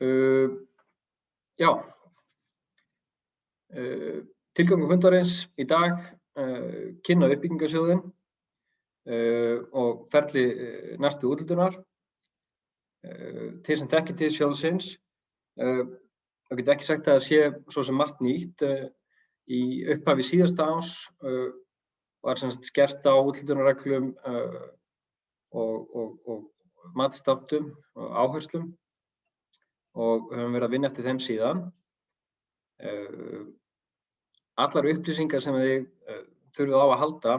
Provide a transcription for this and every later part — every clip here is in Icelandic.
Já, tilgangur fundarins í dag, kynna uppbyggingarsjóðinn og ferli næstu úthlutunar. Þeir sem þekkja til sjóðsins, ég get ekki sagt að það sé svo sem margt nýtt. Í upphafi síðasta árs var sem sagt skert á úthlutunarreglum og matsþáttum og áherslum og höfum verið að vinna eftir þeim síðan. Allar upplýsingar sem þið þurfið á að halda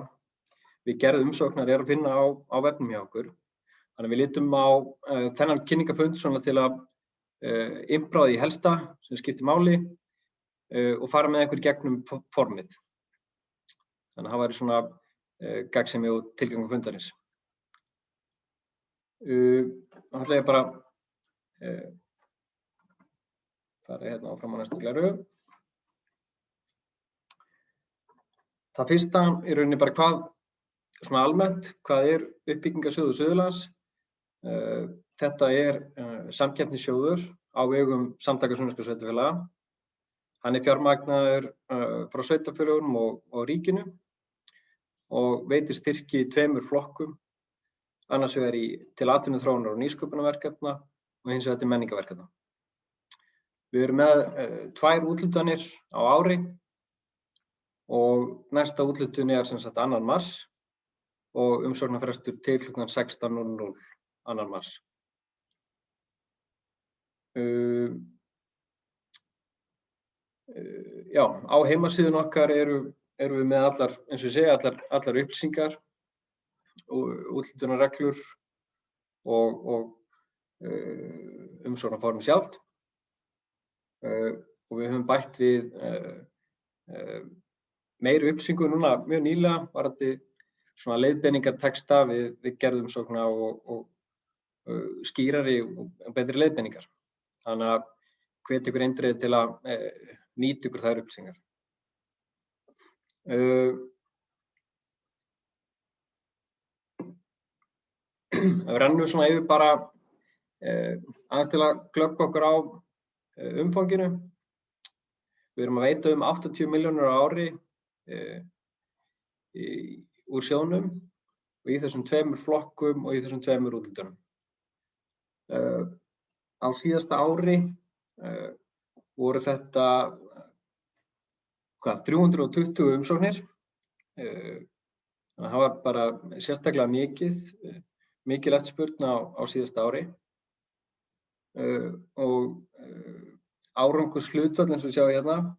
við gerð umsóknar að finna á vefnum hjá okkur. Þannig að við lítum á þennan kynningarfund svona til að innbráða í helsta sem skiptir máli og fara með ykkur gegnum formið. Þannig að það væri svona gagnsemi og tilgangur fundarins. Þá ætla ég bara fara hérna áfram á næstu gleraugu. Það fyrsta í rauninni bara hvað, svona almennt, hvað uppbyggingarsjóður Suðurlands? Þetta samkeppnissjóður á vegum Samtaka sunnlenskra sveitarfélaga. Hann fjármagnaður frá sveitarfélögunum og ríkinu og veitir styrki í tveimur flokkum, annars vegar til atvinnuþróunar og nýsköpunarverkefna og hins vegar til menningarverkefna. Við erum með 2 úthlutanir á ári og næsta úthlutun sem sagt 2. mars og umsóknarfrestur til kl. 16:00 2. mars. Já, á heimasíðunni okkar erum við með allar, eins og ég segi, allar upplýsingar og úthlutunarreglur og umsóknarformið sjálft. Og við höfum bætt við meiri upplýsingu núna mjög nýlega varðandi svona leiðbeiningartexta við gerð umsókna og skýrari og betri leiðbeiningar. Þannig að hvet ykkur eindregið til að nýta ykkur þær upplýsingar. Við rennum svona yfir bara aðeins til að glöggva okkur á umfanginu. Við erum að veita 80 milljónir á ári úr sjóðnum og í þessum 2 flokkum og í þessum 2 úthlutunum. Á síðasta ári voru þetta 320 umsóknir. Þannig að það var bara sérstaklega mikil eftirspurn á síðasta ári. Og árangurshlutfall eins og sjá hérna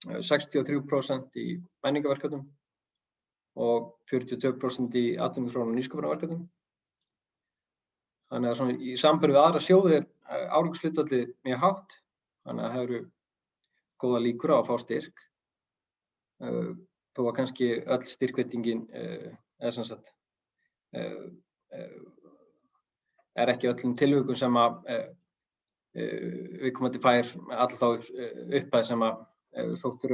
63% í menningarverkefnum og 42% í atvinnuþróunar og nýsköpunarverkefnum. Þannig að svona í samanburði við aðra sjóði árangurshlutfallið mjög hátt, þannig að það eru góða líkur á að fá styrk. Þó að kannski öll styrkveitingin sem sagt ekki öllum tilvikum sem að viðkomandi fær alla þá upphæð sem að sótt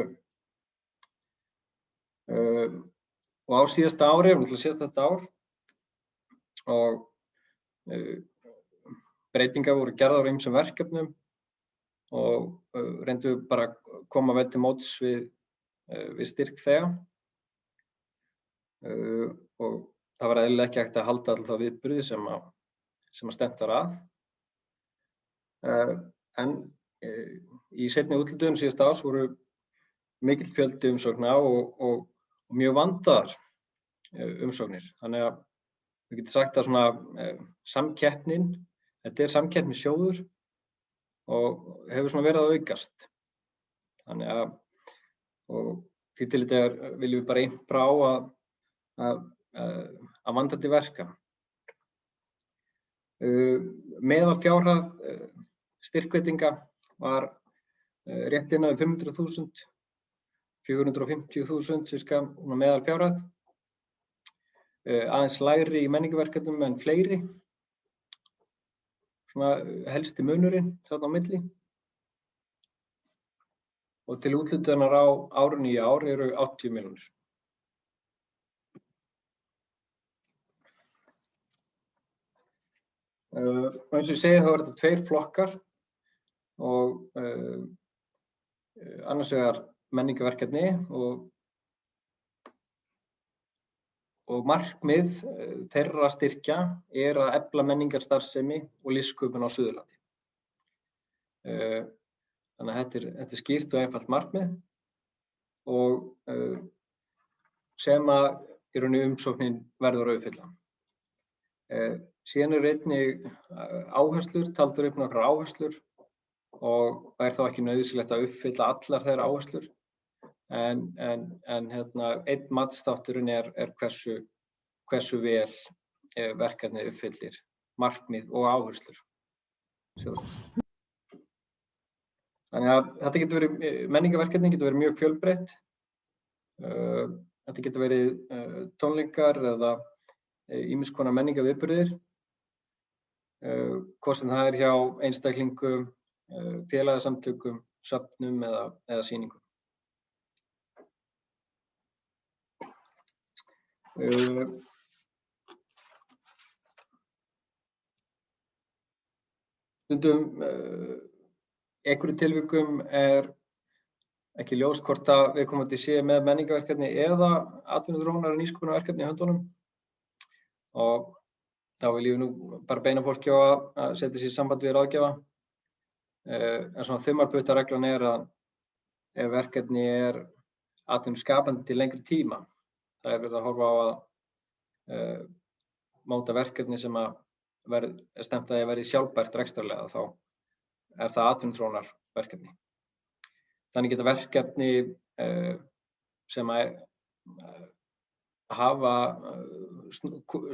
og á síðasta ári, síðasta þetta ár, og breytingar voru gerðar á ýmsum verkefnum og reyndum bara að koma vel til móts við styrkþega. Og það var eðlilega ekki hægt að halda alla þá viðburði sem að stefnt var að. En í seinni úthlutun síðasta árs voru mikill fjöldi umsókna og mjög vandaðar umsóknir. Þannig að við getum sagt að svona samkeppnin, þetta samkeppnissjóður og hefur svona verið að aukast. Þannig að því til þetta viljum við bara innbra á að vanda til verka. Meðalfjárhæð styrkveitinga var rétt innan við 500.000, 450.000 cirka meðalfjárhæð. Aðeins lægri í menningarverkefnum en fleiri. Svona helsti munurinn þarna á milli. Og til úthlutunar á árinu í ár eru 80 milljónir. Eins og ég segi þá eru þetta 2 flokkar. og annars vegar menningarverkefni og markmið þeirra styrkja að efla menningarstarfsemi og listsköpun á Suðurlandi. Þannig að þetta er skýrt og einfalt markmið og sem í rauninni umsóknin verður að uppfylla. Síðan einnig áherslur, taldar upp nokkrar áherslur og þá ekki nauðsynlegt að uppfylla allar þær áherslur. En einn matsþátturinn er hversu vel verkefnið uppfyllir markmið og áherslur. Þannig að þetta getur verið, menningarverkefni getur verið mjög fjölbreytt. Þetta getur verið tónleikar eða ýmiss konar menningarviðburðir, hvort sem það hjá einstaklingum, félagasamtökum, söfnum eða sýningum. Stundum einhverjum tilvikum ekki ljóst hvort að viðkomandi sé með menningarverkefni eða atvinnuþróunar- og nýsköpunarverkefni í höndunum. Og þá vil ég nú bara beina fólki á að setja sig í samband við ráðgjafa. En svona þumalputtareglan að ef verkefni atvinnuskapandi til lengri tíma, það verið að horfa á að móta verkefni sem stefnt að verði sjálfbært rekstrarlega, þá það atvinnuþróunarverkefni. Þannig geta verkefni sem hafa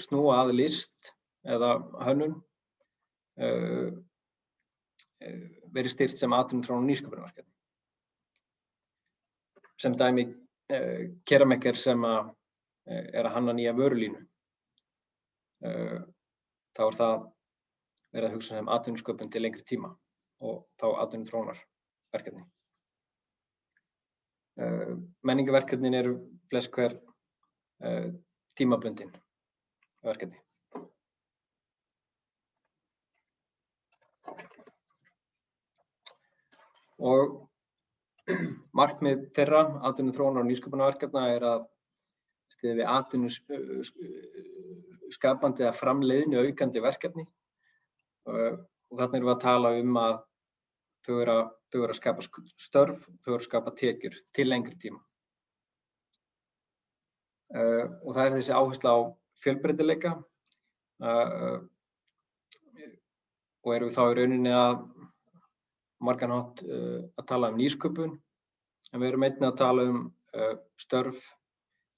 snúa að list eða hönnun verið styrkt sem atvinnuþróun- og nýsköpunarverkefni. Sem dæmi keramiker sem að hanna nýja vörulínu. Þá það verið að hugsa sem atvinnusköpun til lengri tíma og þá atvinnuþróunarverkefni. Menningarverkefnin eru flest hver tímabundin verkefni. Og markmið þeirra atvinnuþróunar- og nýsköpunarverkefna að styðja við atvinnuskapandi eða framleiðni aukandi verkefni. Og þarna erum við að tala að þau eru að skapa störf, þau eru að skapa tekjur til lengri tíma. Og það þessi áhersla á fjölbreytileika og erum við þá í rauninni margan hátt að tala nýsköpun, en við erum einnig að tala störf,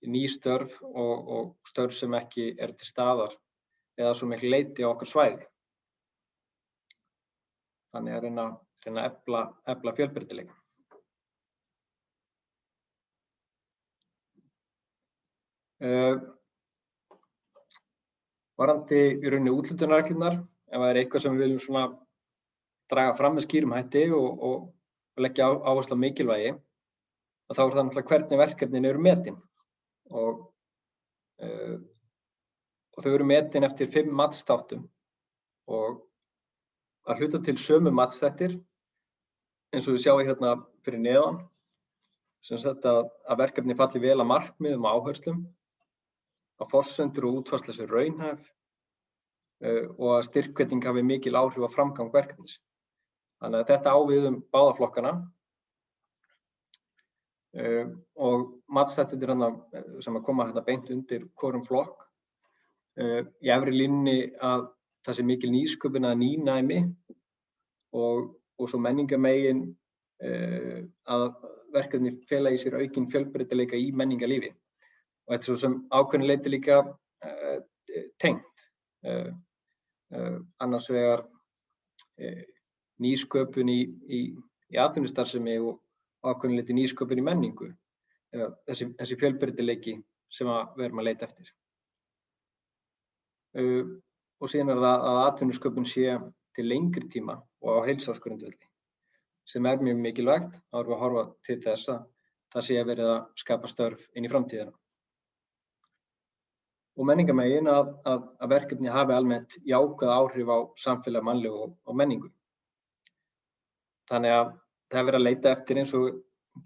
ný störf og störf sem ekki til staðar eða svo miklu leyti á okkar svæði. Þannig að reyna að efla fjölbreytileika. Varðandi í rauninni úthlutunarreglurnar, ef það eitthvað sem við viljum svona draga fram með skýrum hætti og leggja áherslu á mikilvægi, þá það náttúrulega hvernig verkefnin eru metin. Og þau eru metin eftir 5 matsþáttum og að hluta til sömu matsþættir, eins og við sjáum hérna fyrir neðan, sem sagt að verkefni falli vel að markmiðum og áherslum, að forsendur og útfærsla sé raunhæf og að styrkhveiting hafi mikil áhrif á framgang verkefnis. Þannig að þetta á við báða flokkana. Og matsþættirnir sem að koma beint undir hvorum flokk. Í efri línunni að það sé mikil nýsköpun eða nýnæmi og svo menningarmegin að verkefni fela í sér aukinn fjölbreytileika í menningarlífi. Og þetta svo sem ákveðnu leyti líka tengt. Annars vegar nýsköpun í atvinnustarfsemi og ákveðnu leyti nýsköpun í menningu. Þessi fjölbreytileiki sem við erum að leita eftir. Og síðan það að atvinnusköpun sé til lengri tíma og á heilsársgrundvelli, sem mjög mikilvægt. Þá erum við að horfa til þess að það sé verið að skapa störf inn í framtíðina. Og menningarmegin að verkefni hafi almennt jákvæð áhrif á samfélag, mannlíf og menningu. þannig að það er verið að leita eftir eins og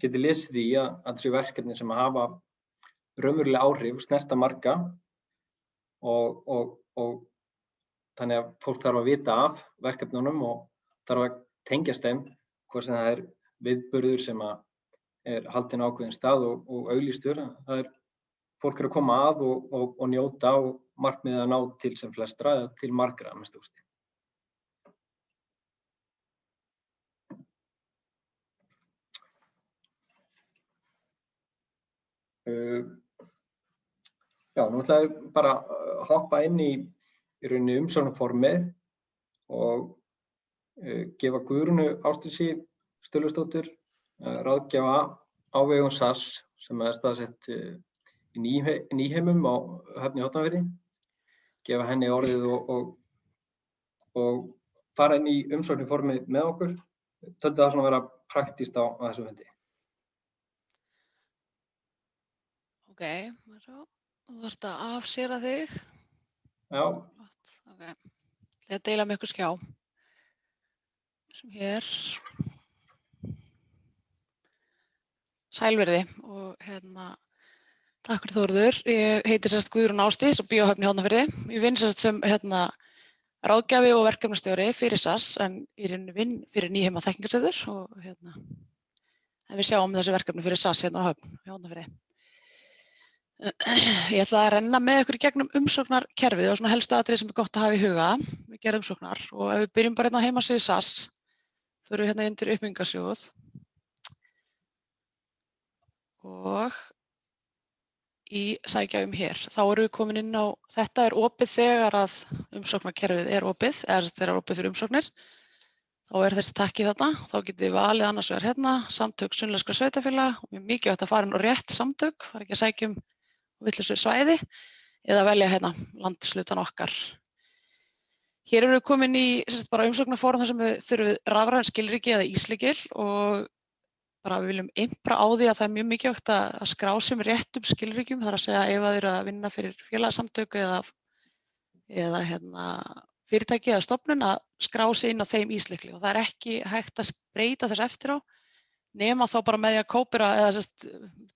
getið lesið í að þessu verkefni sem hafa raunveruleg áhrif, snerta marga og þannig að fólk þarf að vita af verkefnunum og þarf að tengjast þeim, hvort sem það er viðburður sem er haldinn á ákveðinn stað og auglýstur. Fólk að koma að og njóta og markmiðið að ná til sem flestra eða til margra að minnsta kosti. Já, nú ætla ég bara að hoppa inn í rauninni umsóknarformið og gefa Guðrúnu Ásdísi Sturlusdóttur ráðgjafa á vegum SAS sem er staðsett í Nýheimum á Höfn í Hornafirði, gefa henni orðið og fara inn í umsóknarformið með okkur. Töldu það svona vera praktískt á þessu fundi. Ok, þú þarft að afsýra þig. Já. Ok, ég að deila með ykkur skjá. Sem hér. Sælverði og takk fyrir Þórður. Ég heiti sérst Guðrún Ásdís og bý á Höfn í Hornafirði. Ég vinn sérst sem ráðgjafi og verkefnastjóri fyrir SAS en ég vinn fyrir Nýheima þekkingarsetur og en við sjáum þessi verkefni fyrir SAS á Höfn í Hornafirði. Ég ætla að renna með ykkur í gegnum umsóknarkerfið og svona helstu atriði sem er gott að hafa í huga við gerð umsóknar og ef við byrjum bara á heimasíðu SAS, förum við undir uppbyggingarsjóð og í sækja hér. Þá erum við komin inn á, þetta er opið þegar að umsóknarkerfið er opið, eða þetta er opið fyrir umsóknir. Þá er þessi takki þarna, þá getið þið valið annars vegar hérna, samtök sunnlenskra sveitarfélaga og mjög mikið átt að fara inn á rétt samtök, fara ekki að sækja villustu svæði eða velja hérna landshlutan okkar. Hér erum við komin í bara umsóknarform þar sem við þurfum rafræn skilríki eða íslykil og bara við viljum impra á því að það er mjög mikilvægt að skrá sig með réttum skilríkjum, þar að segja ef að þið eru að vinna fyrir félagasamtök eða fyrirtæki eða stofnun að skrá sig inn á þeim íslykli og það er ekki hægt að breyta þess eftir á nema þá bara með því að kópera eða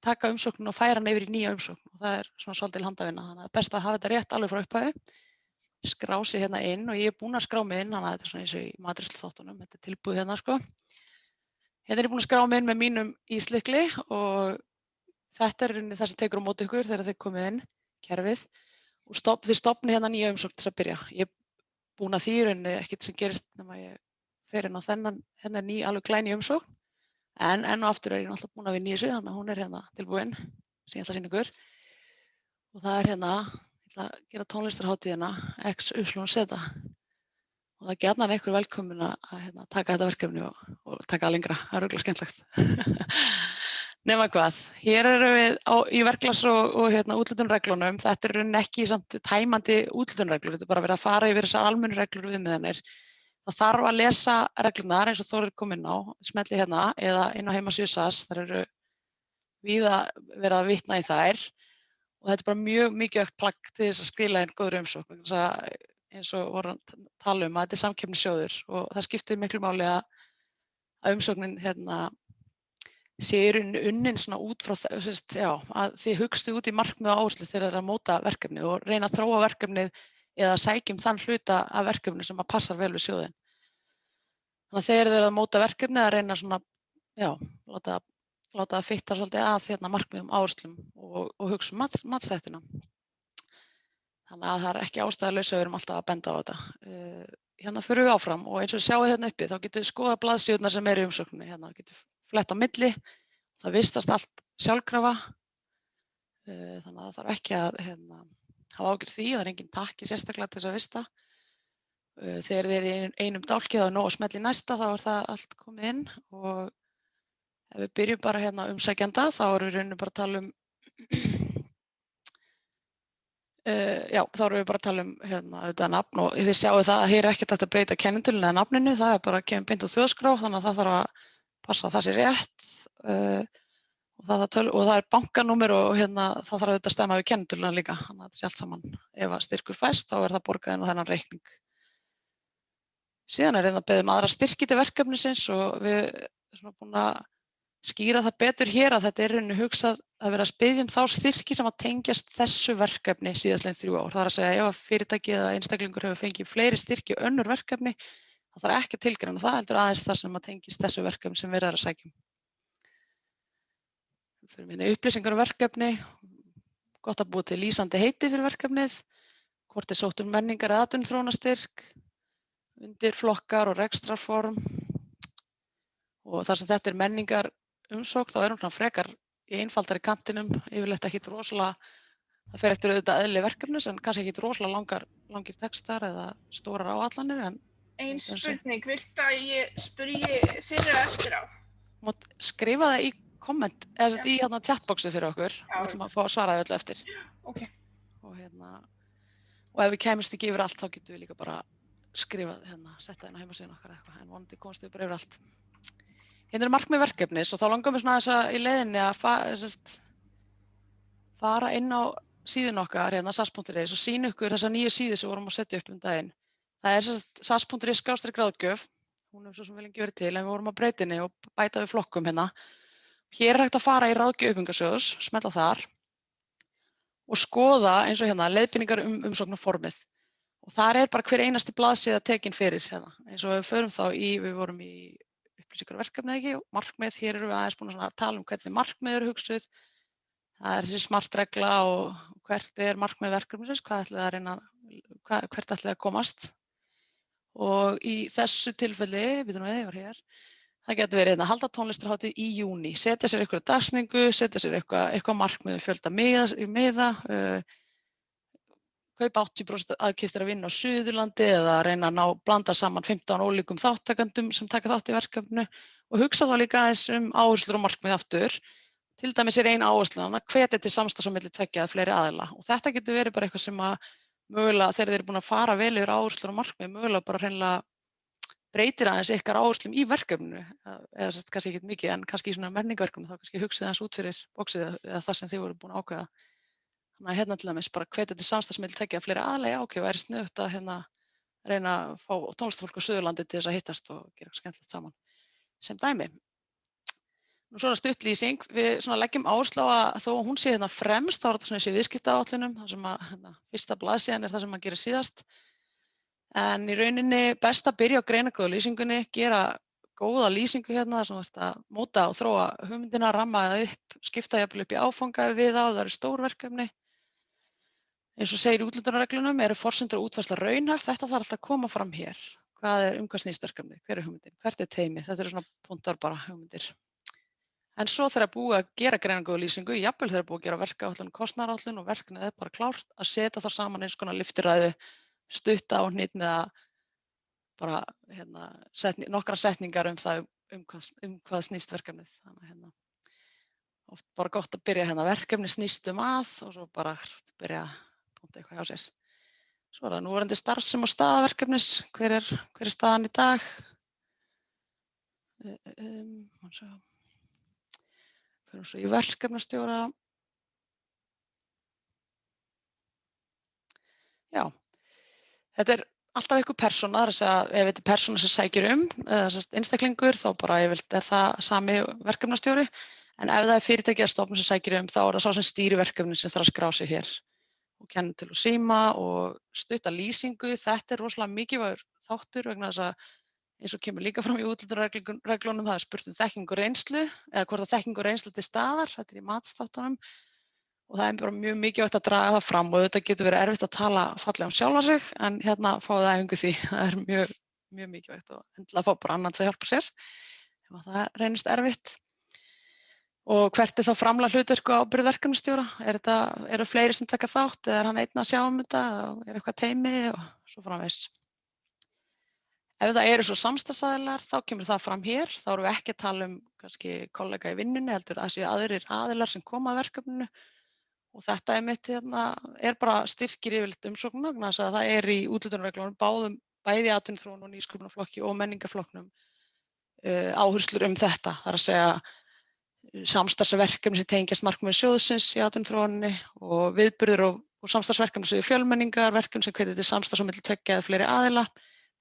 taka umsókn og færa hann yfir í nýja umsókn og það er svona svolítil handavinna, þannig að það er best að hafa þetta rétt alveg frá upphafi, skrá sig hérna inn og ég er búin að skrá mig inn, þannig að þetta er svona eins og í matreiðsluþáttunum, þetta er tilbúið hérna sko. Hérna er ég búin að skrá mig inn með mínum íslykli og þetta er það sem tekur á móti ykkur þegar þið komið inn, kerfið og þið stofnið hérna nýja umsókn til að byrja. Ég er búin að því í rauninni ekkert sem gerist nema ég fer inn á þennan, hérna er ný alveg glæný umsókn. En enn og aftur er ég alltaf búin að vinna í þessu, þannig að hún er hérna tilbúin sem ég ætla að sýna ykkur. Og það er hérna, ég ætla að gera tónlistarhátíðina XYZ. Og það er gjarnan einhver velkomin að taka þetta verkefni og taka það lengra, það er örugglega skemmtilegt. Nema hvað, hér erum við í verklags- og úthlutunarreglunum, þetta er rauninni ekki samt tæmandi úthlutunarreglur, þetta er bara verið að fara yfir þessar almennu reglur viðmiðanir. Það þarf að lesa reglurnar eins og Þórir kom inn á, smellið hérna eða inn á heimasíðu SAS, þar eru víða verið að vitna í þær og þetta er bara mjög mikilvægt plagg til þess að skila inn góðri umsókn eins og voru að tala að þetta er samkeppnissjóður og það skiptir miklu máli að umsóknin sé í rauninni unnin svona út frá að þið hugstu út í markmið og áherslu þegar þið eru að móta verkefnið og reyna að þróa verkefnið eða sækjum þann hluta af verkefni sem passar vel við sjóðinn. Þannig að þegar þið eru að móta verkefni að reyna svona, láta það fitta svolítið að markmiðum, áherslum og hugsa matsþættina. Þannig að það er ekki ástæðulaust að við erum alltaf að benda á þetta. Hérna förum við áfram og eins og við sjáum hérna uppi þá getum við skoða blaðsíðurnar sem eru í umsókninni. Hérna getum við flett á milli, það vistast allt sjálfkrafa, þannig að það þarf ekki að hafa ágjörð því, það er engin takki sérstaklega til þess að vista. Þegar þið eru í einum dálki þá er nóg að smella í næsta, þá er það allt komið inn og ef við byrjum bara hérna umsækjanda þá erum við rauninni bara að tala auðvitað nafn og þið sjáu það að hér er ekkert hægt að breyta kennitölunni eða nafninu, það er bara að kemur beint á þjóðskrá þannig að það þarf að passa að það sé rétt og það er bankanúmer og það þarf auðvitað að stemma við kennitöluna líka, þannig að þetta sé allt saman. Ef að styrkur fæst þá er það borgað inn á þennan reikning. Síðan er beðið aðra styrki til verkefnisins og við erum búin að skýra það betur hér að þetta er rauninni hugsað að vera að biðja þá styrki sem að tengjast þessu verkefni síðastliðin 3 ár. Það er að segja ef að fyrirtæki eða einstaklingur hefur fengið fleiri styrki önnur verkefni, þá þarf ekki að tilgreina það, heldur aðeins það sem að tengist þessu verkefni sem verið er að sækja. Við förum upplýsingar verkefni, gott að búa til lýsandi heiti fyrir verkefnið, hvort er sótt menningar eða atvinnuþróunarstyrk, undirflokkar og rekstrarform. Og þar sem þetta er menningar umsókn, þá er hún frekar í einfaldari kantinum, yfirleitt ekkit rosalega, það fer eftir auðvitað eðli verkefnis, en kannski ekkit rosalega langir textar eða stórar áallanir. Ein spurning, viltu að ég spyrji fyrir og eftir á? Þú mátt skrifa það í komment, eða í chatboxi fyrir okkur, við ætlum að fá að svara öllu eftir. Ok. Og ef við kæmumst ekki yfir allt, þá getum við líka bara skrifað setta inn á heimasíðuna okkar eitthvað, en vonandi komast við bara yfir allt. Hérna er markmið verkefnis og þá langar við svona þess að í leiðinni að fara inn á síðun okkar, sas.is, og sýna ykkur þessa nýju síðu sem vorum að setja upp daginn. Það er sas.is/ráðgjöf, hún hefur svo sem vel lengi verið til, en við vorum að breyta henni og bæta við flokkum hérna. Hér er hægt að fara í ráðgjöf uppbyggingarsjóðs, smella þar og skoða eins og leiðbeiningar umsóknarformið. Og þar er bara hver einasti blaðsíða tekin fyrir eins og við förum þá við vorum í upplýsingar verkefni ekki, og markmið, hér erum við aðeins búin að tala hvernig markmið eru hugsuð. Það er þessi smart regla og hvert er markmið verkefnisins, hvert ætlið að komast. Og í þessu tilfelli, það getur verið að halda tónlistarhátíð í júní, setja sér eitthvað dagsningu, setja sér eitthvað markmið fjölda miða, kaupa 80% aðkeyptra vinna á Suðurlandi eða reyna að blanda saman 15 ólíkum þáttakendum sem taka þátt í verkefninu og hugsa þá líka aðeins áherslur og markmið aftur. Til dæmis er ein áhersla að hvetja til samstarfs á milli tveggja eða fleiri aðila og þetta getur verið bara eitthvað sem að mögulega þegar þeir eru búin að fara vel yfir áherslur og markmið mögulega bara hreinlega breytir aðeins ykkar áherslum í verkefninu eða kannski ekki mikið en kannski í svona menningarverkefni þá kannski hugsið aðeins út fyrir bóksið eða það sem þið voru búin að ákveða. Þannig að hérna til dæmis bara hvetja til samstarfs milli tveggja eða fleiri aðila, ok, væri sniðugt að reyna að fá tónlistarfólk á Suðurlandi til þess að hittast og gera eitthvað skemmtilegt saman sem dæmi. Nú svona stuttlýsing, við leggjum áherslu á að þó að hún sé fremst, þá er þetta svona þessi viðskiptaáætlunum, þar sem að fyrsta blaðsíðan er það sem maður gerir síðast. En í rauninni best að byrja á greinargóðu lýsingunni, gera góða lýsingu þar sem þú ert að móta og þróa hugmyndina, ramma það upp, skipta jafnvel upp í áfanga við það eru stór verkefni. Eins og segir í úthlutunarreglunum eru forsendur og útfærsla raunhæft, þetta þarf alltaf að koma fram hér. Hvað snýst verkefni, hver er hugmyndin, hvert er teymið, þetta eru svona punktar bara hugmyndir. En svo þegar búið að gera greinargóða lýsingu, jafnvel þegar búið að gera verkáætlun, kostnaðaráætlun og verkefnið er bara klárt að setja þar saman eins konar lyftiræðu, stutta á hnýtt með að bara nokkra setningar það hvað snýst verkefnið. Þannig oft bara gott að byrja verkefni snýst að og svo bara byrja að punkta eitthvað hjá sér. Svo er það núverandi starfsemi og staða verkefnis, hver er staðan í dag? Förum svo í verkefnastjóra. Já, þetta er alltaf einhver persóna, þar að segja ef þetta er persóna sem sækir eða einstaklingur, þá bara yfirleitt er það sami verkefnastjóri. En ef það er fyrirtæki eða stofnun sem sækir þá er það sá sem stýrir verkefni sem þarf að skrá sig hér. Og kennitölu og síma og stutta lýsingu, þetta er rosalega mikilvægur þáttur vegna þess að eins og kemur líka fram í úthlutunarreglunum, það er spurt þekkingu og reynslu eða hvort þekkingu og reynslu til staðar, þetta er í matsþáttunum og það er bara mjög mikilvægt að draga það fram og þetta getur verið erfitt að tala fallega sjálfa sig en fáið það æfingu því, það er mjög mikilvægt og endilega fá bara annan til að hjálpa sér ef það reynist erfitt. Og hvert er þá framlag hlutverk og ábyrgð verkefnastjóra? Eru fleiri sem taka þátt eða er hann einn að sjá þetta eða er eitthvað teymi og svo framvegis. Ef það eru svo samstarfsaðilar þá kemur það fram hér, þá erum við ekki að tala kannski kollega í vinnunni heldur að séu aðrir aðilar sem koma að verkefninu og þetta er bara styrkir yfirleitt umsóknum vegna þess að það er í úthlutunarreglunum bæði atvinnuþróun og nýsköpunarflokki og menningarflokknum áherslur þetta, það er að segja samstarfsverkefni sem tengjast markmiðum sjóðsins í atvinnuþróuninni og viðburðir og samstarfsverkefni sem fjölmenningar, verkefni sem hvetja til samstarfs á milli tveggja eða fleiri aðila,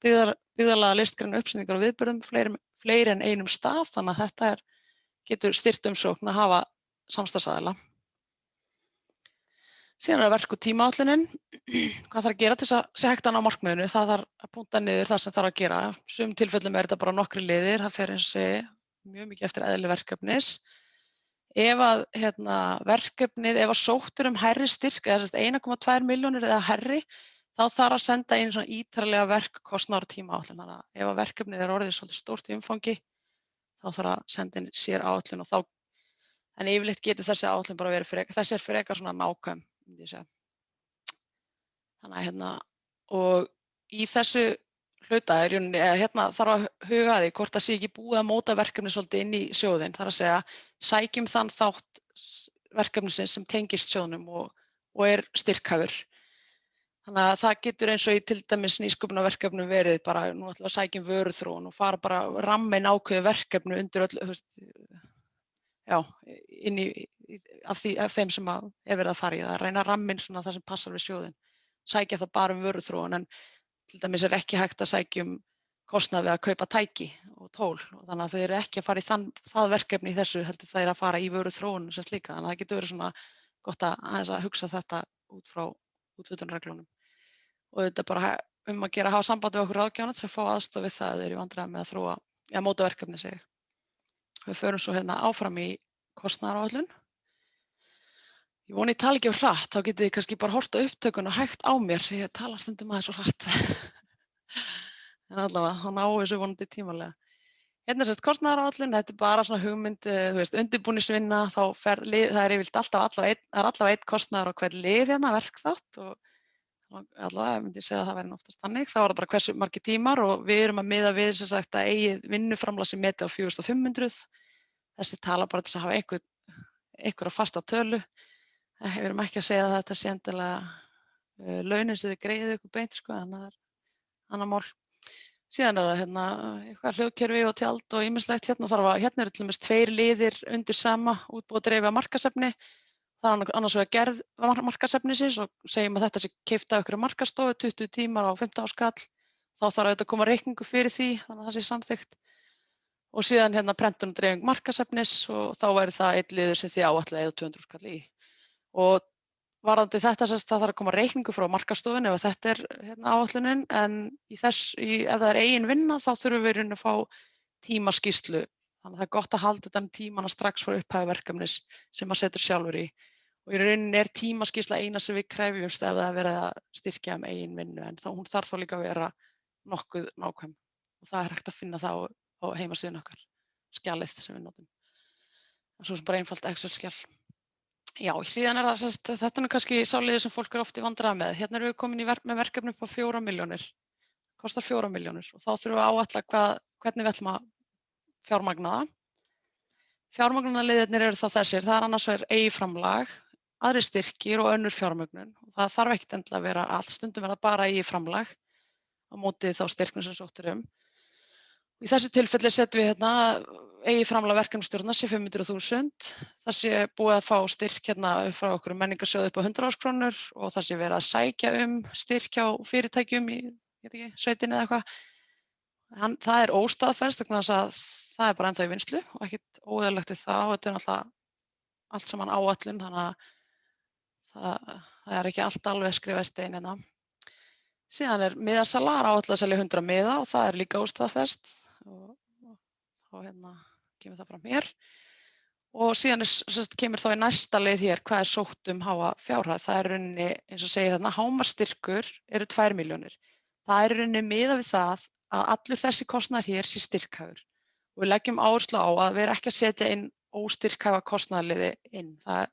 byggðarlaga listgrænar uppsetningar og viðburðum fleiri en einum stað, þannig að þetta getur styrkt umsókn að hafa samstarfsaðila. Síðan verk og tímaáætlunin. Hvað þarf að gera til þess að sé hægt að ná markmiðinu? Það þarf að punkta niður það sem þarf að gera. Sumum tilfellum þetta bara nokkrir liðir, það fer eins og segi mjög mikið eftir eðli verkefnis. Ef að verkefnið, ef að sótt hærri styrk, eða 1,2 milljónir eða hærri, þá þarf að senda inn svona ítarlega verkkostnaðar og tímaáætlun. Þannig að ef að verkefnið orðið svolítið stórt í umfangi, þá þarf að senda inn sér áætlun og þá, en yfirleitt getur þessi áætlun bara verið frekar, þessi frekar svona nákvæm, myndi ég segja. Þannig að og í þessu hluta þarf að huga að því hvort það sé ekki búið að móta verkefni svolítið inn í sjóðinn. Það er að segja, sækjum þann þátt verkefnisins sem tengist sjóðnum og styrkhæfur. Þannig að það getur eins og í til dæmis nýsköpunarverkefnum verið bara, nú ætlum við að sækjum vöruþróun og fara bara rammin ákveðið verkefni undir öll, inn af þeim sem verið að fara í það. Reyna rammin svona það sem passar við sjóðinn. Sækja það bara vöruþróun, en til dæmis ekki hægt að sækja kostnað við að kaupa tæki og tól. Og þannig að þau eru ekki að fara í það verkefni í þessu, heldur það að fara í vöruþróun sem slíka. Þannig að það getur verið svona gott að hugsa þetta út frá úthlutunarreglunum. Og þetta bara að gera að hafa samband við okkur ráðgjafanir sem fá aðstoð við það ef þeir eru í vandræðum með að þróa, eða móta verkefni sig. Við förum svo áfram í kostnaðaráætlun. Ég vona ég tala ekki hratt, þá getið þið kannski bara horft á upptökun og hægt á mér. Ég tala stundum aðeins svo hratt. En allavega, þá náum við þessu vonandi tímalega. Hérna kostnaðaráætlun, þetta bara svona hugmynd, undirbúningsvinna, það yfirleitt allavega einn kostnaður á hver lið verkþátt og allavega myndi ég segja að það væri oftast þannig. Þá það bara hversu margir tímar og við erum að miða við sem sagt að eigið vinnuframlag sem metið á 4.500. Þessi tala bara til að hafa einhverja fasta tölu. Við erum ekki að segja að þetta sé endilega launin sem þið greiðið ykkur beint, en það annar mál. Síðan það eitthvað hljóðkerfi og tjald og ýmislegt. Hérna eru til dæmis 2 liðir undir sama útbúið og dreifa markaðsefni. Það annars vegar gerð markaðsefnisins og segjum að þetta sé keypt af ykkur markaðsstofu, 20 tímar á 15 skall. Þá þarf auðvitað að koma reikningu fyrir því, þannig að það sé samþykkt. Og síðan prentun og dreifing markaðsefnis og þá væri það einn liður sem þið áætla eða 200 skall í. Og varðandi þetta það þarf að koma reikningu frá markaðsstofunni ef þetta áætlunin, en ef það er eigin vinna þá þurfum við að fá tímaskýrslu. Þannig að það er gott að halda utan tímana strax frá upphæfi verkefnis sem maður setur sjálfur í. Og í rauninni er tímaskýrsla eina sem við krefjumst ef það er verið að styrkja eigin vinnu, en hún þarf þá líka að vera nokkuð nákvæm. Og það er hægt að finna það á heimasíðunni okkar, skjalið sem við notum. Svo sem bara einfalt Excel-skjal. Já, síðan þetta kannski sáliðið sem fólk oft í vandræðum með. Hérna erum við komin með verkefni upp á 4 milljónir. Kostar 4 milljónir og þá þurfum við að áætla hvernig við ætlum að fjármagna það. Fjármagnunarliðirnir eru þá þessir. Það annars vegar eigið framlag, aðrir styrkir og önnur fjármögnun. Og það þarf ekkert endilega að vera allt, stundum verða bara eigið framlag á móti þá styrknum sem sótt er um. Í þessu tilfelli setjum við eigið framlag verkefnisstjórnar sé 500.000. Það sé búið að fá styrk frá okkur menningarsjóði upp á 100.000 krónur og það sé verið að sækja styrk hjá fyrirtækjum í sveitinni eða eitthvað. Það er óstaðfest vegna þess að það er bara ennþá í vinnslu og ekkert óeðlilegt við það og þetta er náttúrulega allt saman áætlun, þannig að það er ekki allt alveg skrifað í stein hérna. Síðan er miðasala áætlað að selja 100 miða og það er líka óstaðfest og þá kemur það fram hér. Og síðan kemur þá í næsta leið hér hvað er sótt háa fjárhæð. Það er rauninni, eins og segir hámarksstyrkur eru 2 milljónir. Það er rauninni miðað við það að allur þessi kostnaður hér sé styrkhæfur. Og við leggjum áherslu á að við erum ekki að setja inn óstyrkhæfa kostnaðarliði inn. Það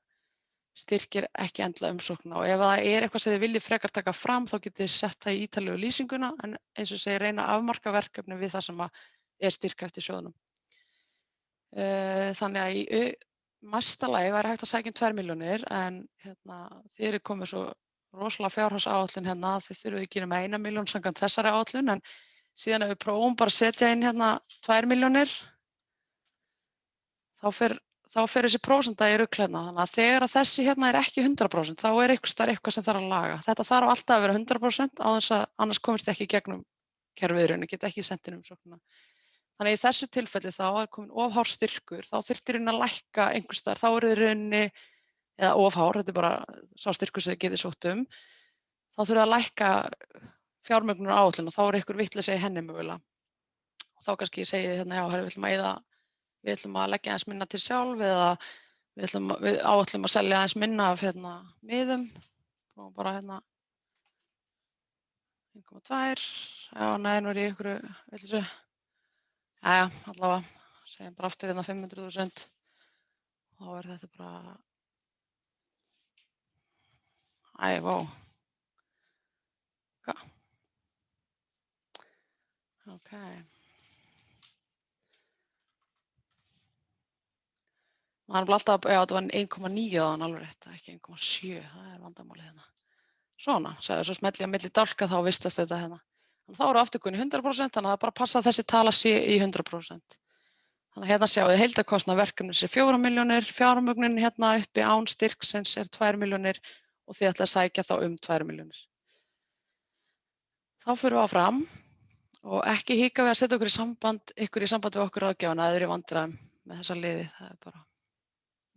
styrkir ekki endilega umsóknina og ef það er eitthvað sem þið viljið frekar taka fram þá getið þið sett það í ítarlegu lýsinguna en eins og segir reyna að afmarka verkefni við það sem er styrkhæft í sjóðunum. Þannig að í mesta lagi væri hægt að sækja 2 milljónir en þið eru komið svo rosalega fjárhagsáætlun þið þurfum ekki með 1 milljón samkvæmt þessari áætlun en síðan ef við prófum bara að setja inn 2 milljónir þá fer þessi prósenta í rugl þannig að þegar þessi er ekki 100% þá er eitthvað sem þarf að laga. Þetta þarf alltaf að vera 100% á þess að annars komist ekki gegnum kerfið í rauninni, geta ekki sent inn umsóknina. Þannig í þessu tilfelli þá er komin of hár styrkur, þá þyrfti í rauninni að lækka einhvers staðar, þá eru í rauninni, eða of hár, þetta er bara sá styrkur sem þið getið sótt þá þurfið að lækka fjármögnunar áætlun og þá er einhver vitleysa í henni mögulega. Og þá kannski ég segi hérna, já, við ætlum að leggja aðeins minna til sjálf eða við áætlum að selja aðeins minna af miðum og bara 1,2, já, nei, nú er ég ykkur vitleysu. Jæja, allavega, segjum bara aftur 500.000 og þá er þetta bara, vá. Hvað? Ok. Það er alltaf, já, þetta var 1,9 áðan alveg rétt, ekki 1,7, það er vandamálið hérna. Svona, svo smelli ég á milli dálka þá vistast þetta hérna. Þannig þá eru afturkunni 100%, þannig að það bara passa að þessi tala sé í 100%. Þannig að hérna sjáum við heildarkostnað verkefnis er 4 milljónir, fjármögnunin hérna uppi án styrksins er 2 milljónir og þið ætla að sækja þá 2 milljónir. Þá förum við áfram og ekki hika við að setja ykkur í samband við okkur ráðgjafana eða í vandræðum með þessa liði, það er bara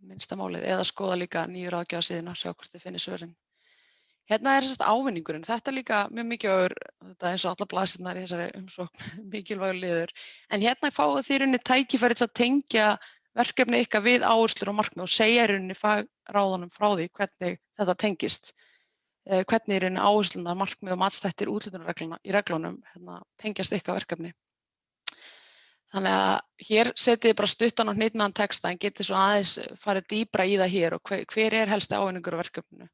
minnsta málið, eða skoða líka nýju ráðgjafarsíðuna, sjá hvort þið finnir svörin. Hérna er ávinningurinn, þetta er líka mjög mikilvægur, þetta eins og allar blaðsirnar í þessari umsókn, mikilvægur liður, en hérna fáið þið í rauninni tækifæri til að tengja verkefni ykkar við áherslur og markmið og segja í rauninni fagráðunum frá því hvernig þetta tengist, hvernig í rauninni áherslunar, markmið og matsþættir úthlutunarregluna í reglunum tengjast ykkar verkefni. Þannig að hér setið þið bara stuttan og hnitmiðan texta en getið svo aðeins farið dýpra í það hér og hver er helsti ávinningur á verkefninu.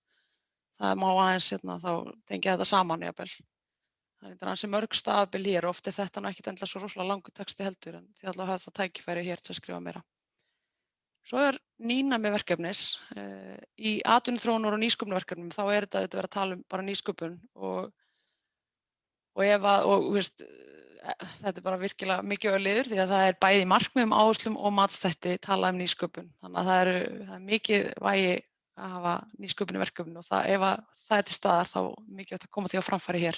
Það má aðeins þá tengja þetta saman jafnvel. Það er ansi mörg stafbil hér og oft er þetta ekkert endilega svo rosalega langur texti heldur en þið allavega hafa það tækifæri hér til að skrifa meira. Svo er nýnæmi verkefnis. Í atvinnuþróunar og nýsköpunarverkefnum þá er þetta verið að tala um bara nýsköpun og þetta er bara virkilega mikilvægur liður því að það er bæði markmiðum, áherslum og matsþætti talað um nýsköpun. Þannig að það er mikið vægi að hafa nýsköpun í verkefninu og ef það er til staðar þá mikilvægt að koma því á framfæri hér.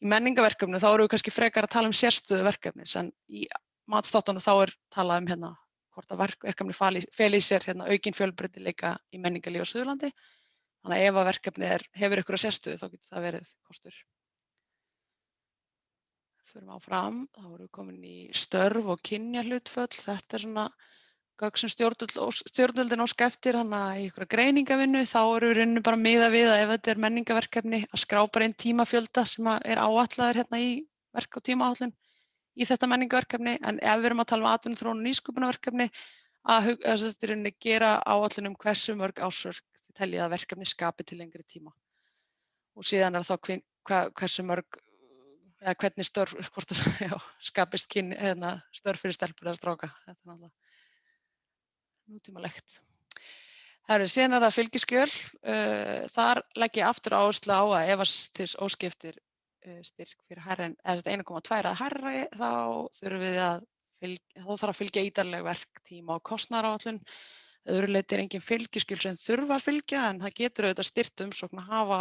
Í menningarverkefninu þá erum við kannski frekar að tala um sérstöðu verkefnis en í matsþáttunum þá er talað um hvort að verkefni feli í sér aukinn fjölbreytileika í menningarlífi á Suðurlandi. Þannig að ef að verkefni hefur einhverja sérstöðu þá getur það verið kostur. Förum áfram, þá erum við komin í störf og kynjahlutföll. Þetta er svona gögn sem stjórnvöldin óska eftir, þannig að í einhverja greiningavinnu þá eru við rauninni bara miðað við að ef þetta er menningarverkefni að skrá bara inn tímafjölda sem er áætlaður í verk- og tímaáætlun í þetta menningarverkefni. En ef við erum að tala um atvinnuþróun og nýsköpunarverkefni að rauninni gera áætlun hversu mörg ársverk þið teljið að verkefni skapi til lengri tíma. Og síðan er þá hversu mörg eða hvernig störf, hvort skapist störf fyrir stelpur eða stráka. Þetta er náttúrulega nútímalegt. Síðan er það fylgiskjöl. Þar legg ég aftur áherslu á að ef þið óskiptir styrk fyrir hærri en 1,2 eða hærri þá þarf að fylgja ítarleg verk, tíma og kostnaðaráætlun. Öðru leyti er engin fylgiskjöl sem þurfa að fylgja en það getur auðvitað styrkt umsókn að hafa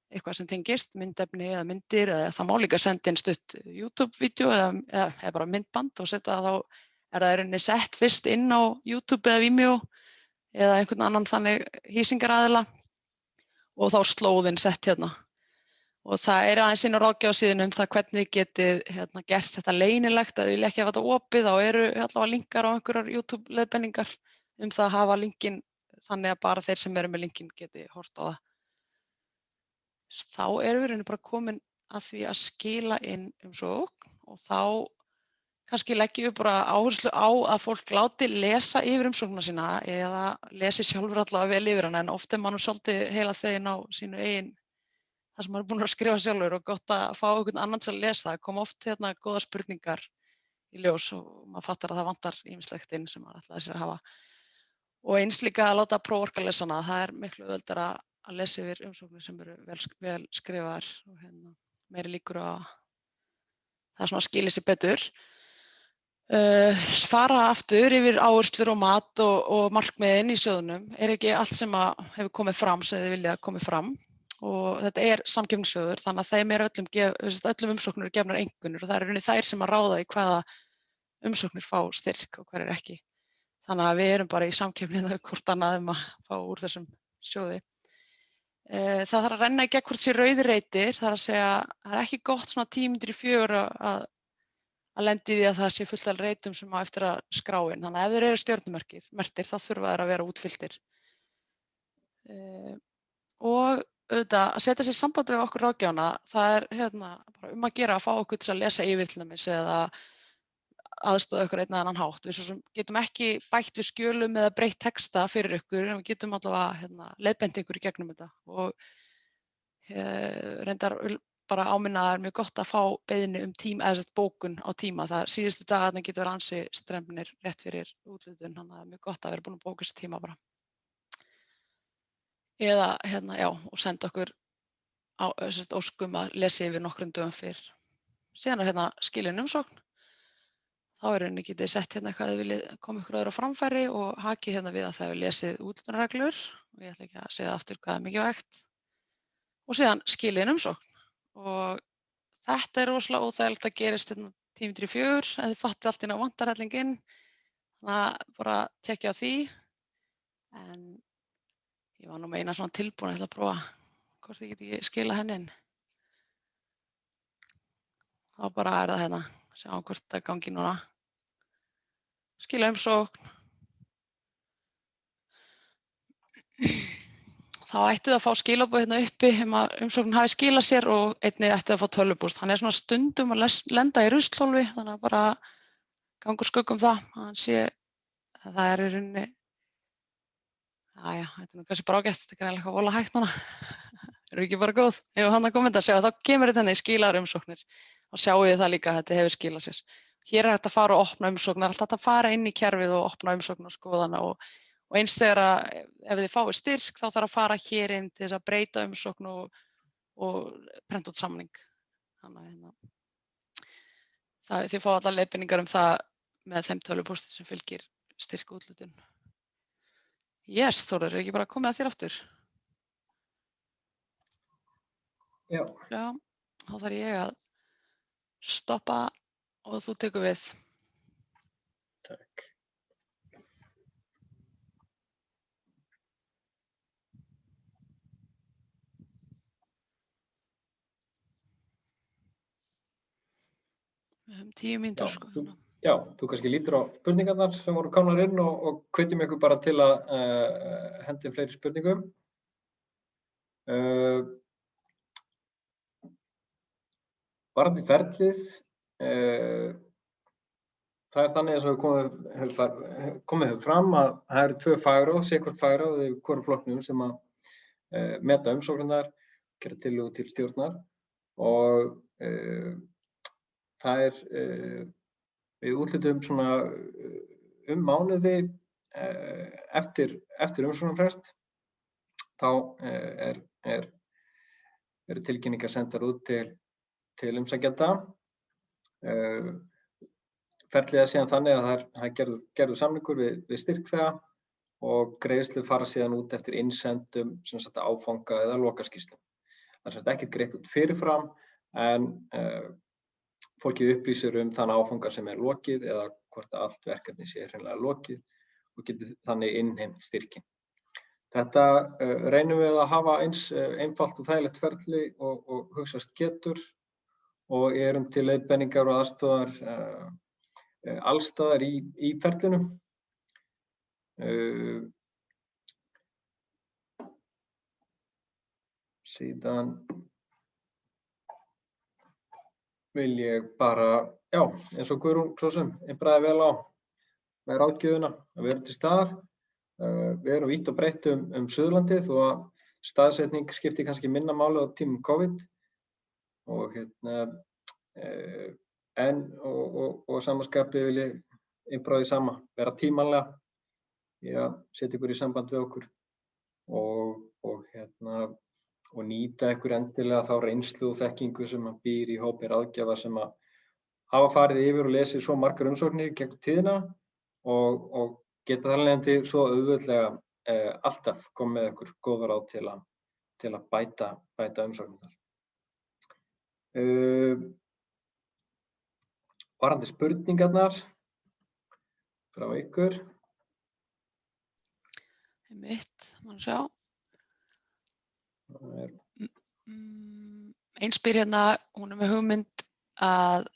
eitthvað sem tengist, myndefni eða myndir eða það má líka senda inn stutt YouTube-vídeó eða bara myndband og setja þá er það í rauninni sett fyrst inn á YouTube eða Vimeo eða einhvern annan þannig hýsingaraðila og þá slóðin sett hérna. Og það er aðeins inn á ráðgjafarsíðunni það hvernig þið getið gert þetta leynilegt að þið vilja ekki hafa þetta opið, þá eru allavega linkar á einhverjar YouTube-leiðbenningar það að hafa linkinn þannig að bara þeir sem eru með linkinn geti hort á það. Þá erum við bara komin að því að skila inn umsókn og þá kannski leggjum við bara áherslu á að fólk láti lesa yfir umsóknina sína eða lesi sjálfur allavega vel yfir hana en oft er mann svolítið heila þeginn á sínu eigin það sem maður er búin að skrifa sjálfur og gott að fá einhvern annan til að lesa. Það kom oft góðar spurningar í ljós og maður fattar að það vantar ýmislegt inn sem maður ætlaði sér að hafa. Og eins líka að láta próforka lesa hana, það er miklu auðveldara að lesa yfir umsóknir sem eru vel skrifaðar og meiri líkur á það svona skilir sig betur. Fara aftur yfir áherslur og mat og markmiðin í sjóðnum. Er ekki allt sem hefur komið fram sem þið viljið að komið fram og þetta samkeppnissjóður, þannig að þeim öllum umsóknir eru gefnar einkunnir og það rauninni þær sem að ráða í hvaða umsóknir fá styrk og hverjir ekki. Þannig að við erum bara í samkeppni hvort annað að fá úr þessum sjóði. Það þarf að renna í gegn hvort sé rauðir reitir, það er að segja, það er ekki gott svona 10 mínútur í 4 að lenda í því að það sé fullt af reitum sem á eftir að skrá inn. Þannig að ef þeir eru stjörnumerktir, þá þurfa þeir að vera útfylltir. Og auðvitað að setja sér í samband við okkur ráðgjafana, það er bara að gera að fá okkur til að lesa yfir til dæmis eða aðstoða ykkur einn eða annan hátt. Við svo sem getum ekki bætt við skjölum eða breytt texta fyrir ykkur, en við getum allavega leiðbeint ykkur í gegnum þetta. Og reyndar bara áminna að það er mjög gott að fá beiðni tíma, eða bókun á tíma. Það síðustu dagarnir getur verið ansi strembnir rétt fyrir úthlutun, þannig að það er mjög gott að vera búin að bóka þessi tíma bara. Eða og senda okkur óskum að lesa yfir nokkrum dögum fyrr. Síðan er skilin umsókn. Þá er rauninni getið þið sett hvað þið viljið koma ykkur öðru á framfæri og hakið við að það hefur lesið úthlutunarreglur og ég ætla ekki að segja aftur hvað er mikilvægt. Og síðan skilin umsókn. Og þetta er rosalega óþægilegt að gerist 10 mínútur í 4 ef þið fattið allt inn á vantarhellinginn. Þannig að bara tekja á því. En ég var nú með eina svona tilbúin, ég ætla að prófa hvort ég get ekki skila henni inn. Þá bara er það sjáum hvort það gangi núna. Skila umsókn. Þá ættu það að fá skilaboð uppi að umsóknin hafi skilað sér og einnig ættu það að fá tölvupóst. Hann er svona stundum að lenda í ruslhólfi, þannig að bara gangur skuggum það. Hann sé að það er í rauninni, þetta er nú kannski bara ágætt, þetta er greinilega eitthvað voðalega hægt núna. Eru ekki bara góð? Ef hann komið að segja, þá kemur þetta í skilaðar umsóknir. Og sjáum við það líka að þetta hefur skilað sér. Hér er þetta að fara og opna umsóknar, alltaf að fara inn í kerfið og opna umsóknar og skoða hana og eins þegar ef þið fáið styrk þá þarf að fara hér inn til þess að breyta umsókn og prenta út samning. Þannig að þið fá allar leiðbeiningar það með þeim tölvupósti sem fylgir styrkúthlutun. Yes, Þórður, er ekki bara komið að þér aftur? Já. Já, þá þarf ég að stoppa og þú tekur við. Takk. Við höfum 10 mínútur sko. Já, þú kannski lítur á spurningarnar sem voru komnar inn og hvetjum ykkur bara til að henda fleiri spurningum. Varðandi ferlið, það er þannig eins og komið fram að það eru 2 fagráð, sérhvert fagráð í hvorum flokknum sem að meta umsóknirnar, gera tillögu til stjórnar og það við úthlutum svona mánuði eftir umsóknarfrest. Þá eru tilkynningar sendar út til umsækjenda. Ferlið er síðan þannig að það er gerður samningur við styrkþega og greiðslur fara síðan út eftir innsendum áfanga eða lokaskýrslum. Það er ekkert greitt út fyrirfram en fólkið upplýsir þann áfanga sem er lokið eða hvort allt verkefni sé hreinlega lokið og getur þannig innheimt styrkinn. Þetta reynum við að hafa eins einfalt og þægilegt ferli og hugsast getur og erum til leiðbeiningar og aðstoðar alls staðar í ferlinu. Síðan vil ég bara, eins og Guðrún svo sem einbraði vel á með ráðgjöfina að vera til staðar. Við erum vítt og breytt Suðurlandið og staðsetning skiptir kannski minna máli á tímum COVID og og samanskapi vil ég einbraði sama, vera tímanlega í að setja ykkur í samband við okkur og nýta ykkur endilega þá reynslu og þekkingu sem býr í hópi ráðgjafa sem að hafa farið yfir og lesið svo margar umsóknir gegn tíðina og geta þar af leiðandi svo auðveldlega alltaf komið með ykkur góð ráð til að til að bæta umsóknirnar. Varðandi spurningarnar frá ykkur. Má sjá. Það er Einn spyr hérna, hún með hugmynd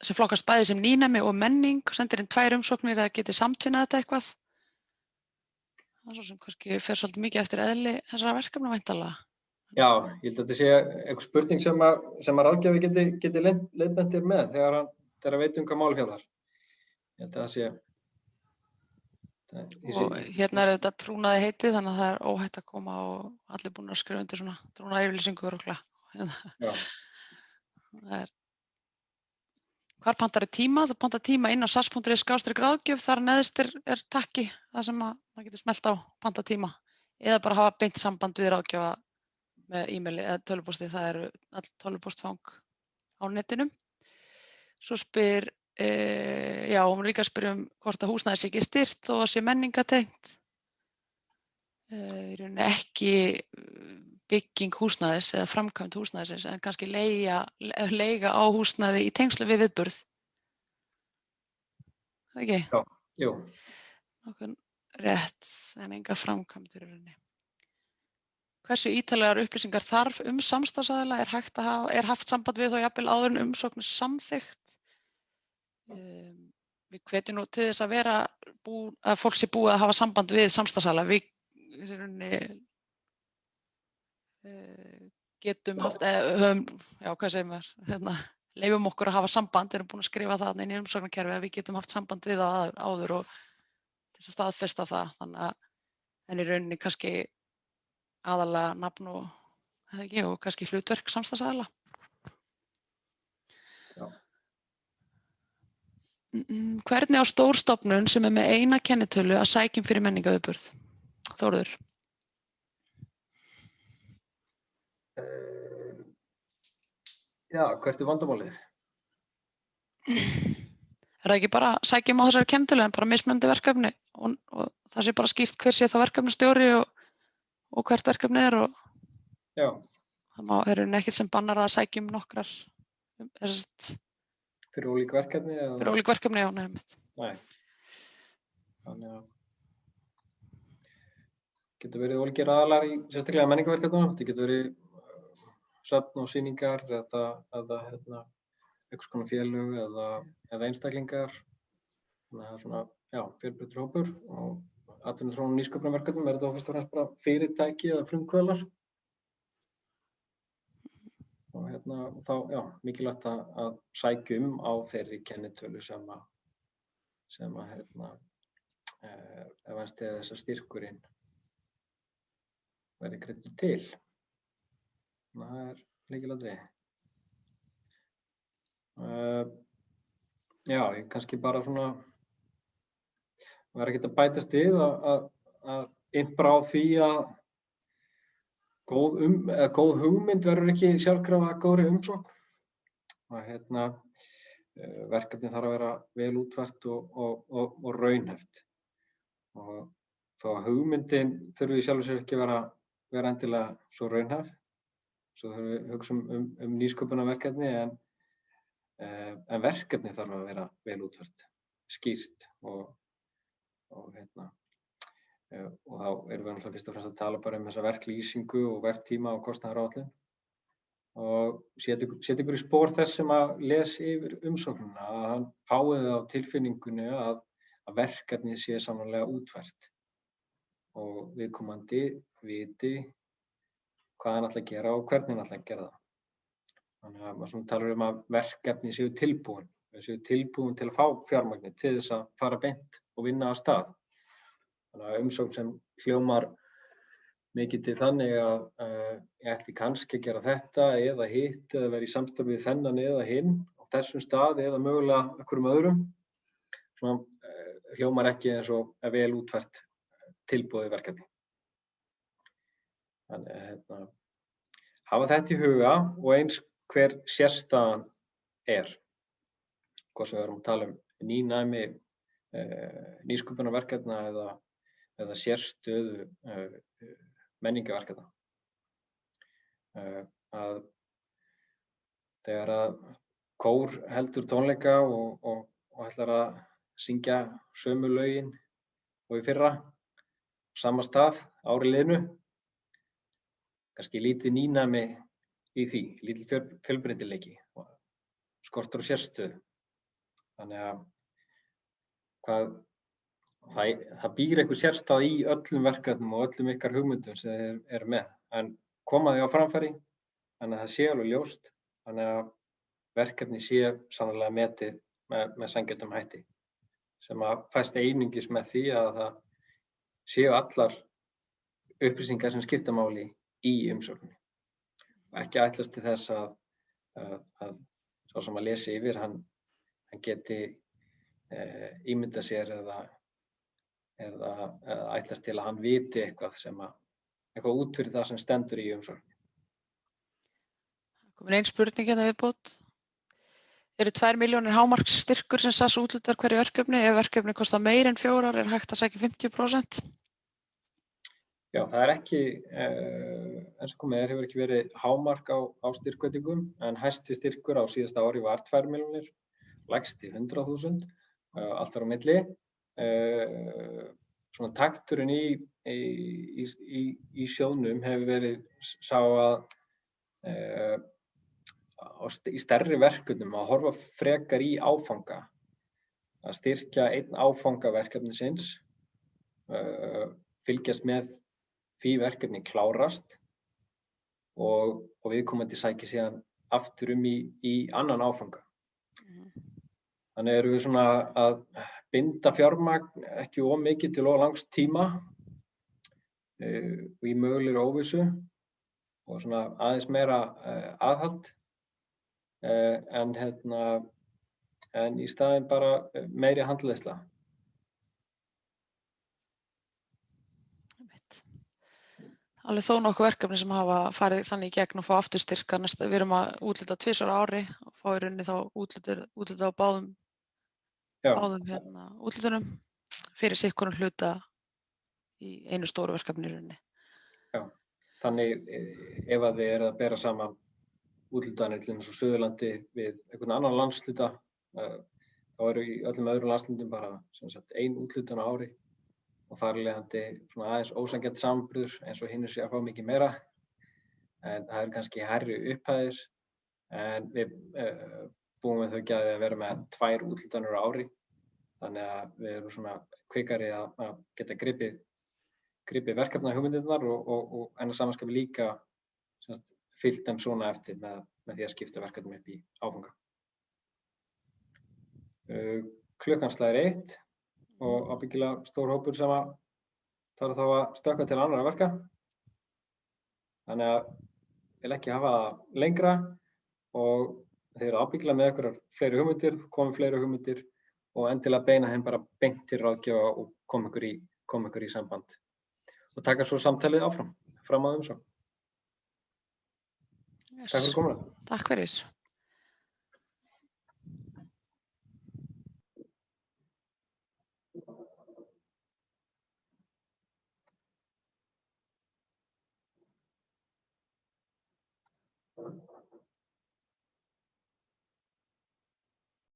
sem flokkast bæði sem nýnæmi og menning, sendir inn 2 umsóknir eða geti samtvinnað þetta eitthvað. Það er svo sem kannski fer svolítið mikið eftir eðli þessara verkefna væntanlega. Já, ég held að þetta sé einhver spurning sem að ráðgjafi geti leiðbeint þér með þegar veit hvað máli fjallar. Ég held að það sé. Og hérna er þetta trúnaði heitið, þannig að það er óhætt að koma og allir búin að skrifa undir svona trúnaðaryfirlýsingu örugglega. Já. Hvar pantarðu tíma? Þú pantar tíma inn á sas.is/ráðgjöf, þar neðst er takki, það sem maður getur smellt á panta tíma. Eða bara hafa beint samband við ráðgjafa með e-maili eða tölvupósti, það eru all tölvupóstfang á netinu. Svo spyr, hún líka spyr hvort að húsnæði sé ekki styrkt þó að sé menningatengt. Í rauninni ekki bygging húsnæðis eða framkvæmd húsnæðisins, en kannski leiga á húsnæði í tengslum við viðburð. Það ekki? Já, jú. Nokkuð rétt, en enga framkvæmdir í rauninni. Hversu ítarlegar upplýsingar þarf samstarfsaðila er haft samband við og jafnvel áður en umsókn er samþykkt? Við hvetjum nú til þess að fólk sé búið að hafa samband við samstarfsaðila. Við í rauninni getum haft, leyfum okkur að hafa samband, erum búin að skrifa það inn í umsóknarkerfi að við getum haft samband við það áður og til þess að staðfesta það, en í rauninni kannski aðalega nafn og kannski hlutverk samstarfsaðila. Já. Hvernig á stór stofnun sem er með eina kennitölu að sækja fyrir menningarviðburð? Þórður. Já, hvert er vandamálið? Er það ekki bara sækjum á þessari kennitölu en bara mismunandi verkefni og það sé bara skýrt hver sé þá verkefnastjóri og hvert verkefni er og Já. það er ekkert sem bannar að sækjum nokkrar fyrir ólík verkefni? Fyrir ólík verkefni, já, nefnitt. Nei. Þannig að getur verið ólíkir aðilar í sérstaklega menningarverkefnum. Þetta getur verið söfn og sýningar eða einhvers konar félög eða einstaklingar. Þannig að það er svona, fjölbreyttur hópur og atvinnuþróun og nýsköpunarverkefnum er þetta fyrst og fremst bara fyrirtæki eða frumkvöðlar. Og þá, mikilvægt að sækja á þeirri kennitölu sem vænst eða þess að styrkurinn verði greiddur til. Það er lykilatriði. Ég kannski bara svona verð ekkert að bætast við að impra á því að góð hugmynd verður ekki sjálfkrafa góðri umsókn. Verkefni þarf að vera vel útfært og raunhæft. Og þó að hugmyndin þurfi í sjálfu sér ekki vera endilega svo raunhæf, svo þurfum við hugsa nýsköpunarverkefni en verkefni þarf að vera vel útfært, skýrt og þá erum við náttúrulega fyrst og fremst að tala bara þessa verklýsingu og verktíma og kostnaðaráætlun og setja ykkur í spor þess sem að lesa yfir umsóknina að hann fái það á tilfinningunni að verkefnið sé sannarlega útfært og viðkomandi viti hvað hann ætlar að gera og hvernig hann ætlar að gera það. Þannig að maður talar að verkefni séu tilbúin. Við séu tilbúin til að fá fjármagni til þess að fara beint og vinna af stað. Þannig að umsókn sem hljómar mikið til þannig að ég ætli kannski að gera þetta eða hitt eða vera í samstarfi við þennan eða hinn á þessum stað eða mögulega einhverjum öðrum. Svona hljómar ekki eins og vel útfært tilboðið verkefni. Þannig að hafa þetta í huga og eins hver sérstaðan er. Hvort sem við erum að tala nýnæmi, nýsköpunarverkefna eða sérstöðu menningarverkefna. að þegar að kór heldur tónleika og ætlar að syngja sömu lögin og í fyrra, sama stað, ári liðnu, kannski lítið nýnæmi í því, lítill fjölbreytileiki, skortur og sérstöðu. Þannig að það býr einhver sérstaða í öllum verkefnum og öllum ykkar hugmyndum sem þið eru með, en koma því á framfæri, þannig að það sé alveg ljóst, þannig að verkefni sé sannarlega metið með sanngjörnum hætti, sem að fæst einungis með því að það séu allar upplýsingar sem skipta máli í umsókninni. Ekki ætlast til þess að sá sem að lesi yfir, hann geti ímyndað sér eða ætlast til að hann viti eitthvað út fyrir það sem stendur í umsókninni. Komin ein spurning hérna viðbót. Eru 2 milljónir hámarksstyrkur sem SAS úthlutar hverju verkefni? Ef verkefni kostar meira en 4 er hægt að sækja 50%? Já, það ekki, eins og komið hefur ekki verið hámark á styrkveitingum, en hæsti styrkur á síðasta ári var 2 milljónir, lægsti 100.000, allt þar á milli. Svona takturinn í sjóðnum hefur verið sá að í stærri verkefnum að horfa frekar í áfanga, að styrkja einn áfanga verkefnisins, fylgjast með því verkefni klárast og viðkomandi sæki síðan aftur í annan áfanga. Þannig erum við svona að binda fjármagn ekki of mikið til of langs tíma og í mögulegri óvissu og svona aðeins meira aðhald. En í staðinn bara meiri handleiðsla. Alveg þó nokkuð verkefni sem hafa farið þannig í gegn og fá aftur styrka. Við erum að úthluta 2 ára ári og fá í rauninni þá úthluta á báðum úthlutunum fyrir sikkurum hluta í einu stóru verkefni í rauninni. Já, þannig ef að þið eru að bera saman úthlutanir til eins og Suðurlandi við einhvern annan landshluta, þá eru í öllum öðrum landshlutum bara ein úthlutan á ári og þar af leiðandi svona aðeins ósanngjarn samanburður eins og hinir sé að fá mikið meira, en það eru kannski hærri upphæðir, en við búum við þau gæði að vera með 2 úthlutanir á ári, þannig að við erum svona kvikari að geta gripið verkefna hugmyndirnar og en að samanskapi líka fylgt þeim svona eftir með því að skipta verkefnum upp í áfanga. Klukkan slær 1 og ábyggilega stór hópur sem að þarf þá að stökkva til annarra verka. Þannig að ég vil ekki hafa það lengra og þeir eru ábyggilega með einhverjar fleiri hugmyndir, komið fleiri hugmyndir og endilega beina þeim bara beint til ráðgjafa og koma ykkur í samband. Og taka svo samtalið fram að umsókn. Yes. Takk fyrir komuna. Takk fyrir.